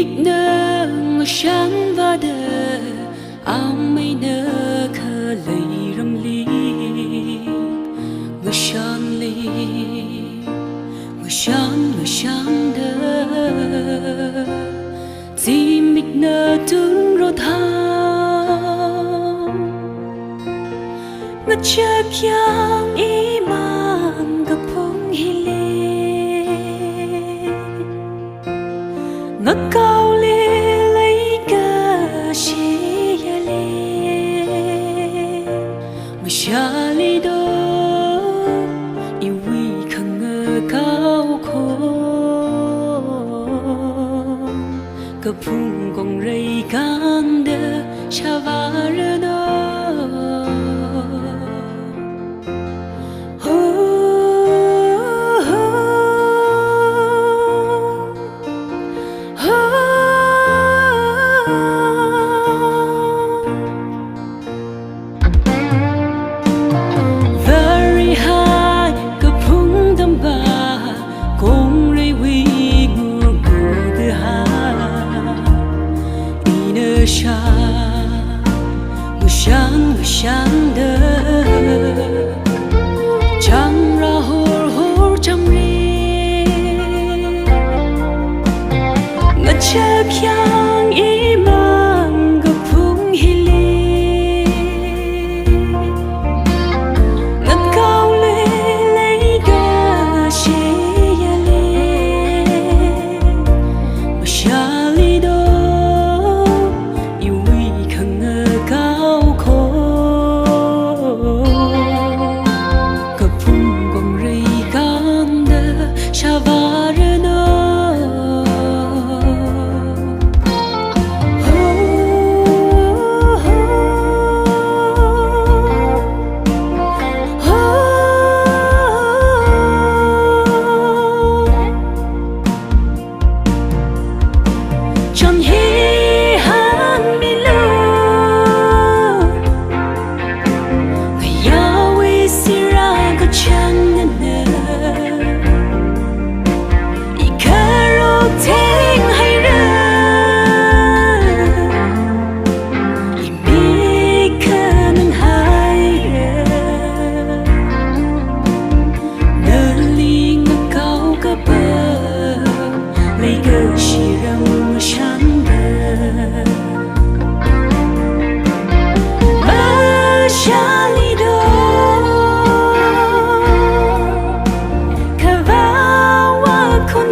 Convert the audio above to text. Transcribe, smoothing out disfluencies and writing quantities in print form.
mịch nơ ngồi sáng và đờ áo mây nơ khờ lấy râm ly ngồi sáng ly ngồi sáng đờ chỉ mịch nơ tuôn rồi thang ngồi chờ kyang imam gặp phong hi ngất cao lê lấy cả xí lê mà xa lê đó yêu quý khăng ngờ cao khô cơ phung còn rây can đơ xa vá rơ đó sáng đơ chẳng ra hor chẳng ri ngất chờ kyang imam gặp phung hi li ngất cao lê lấy cả xí lê mà xa ly đó yêu quý khăng ngờ cao khô con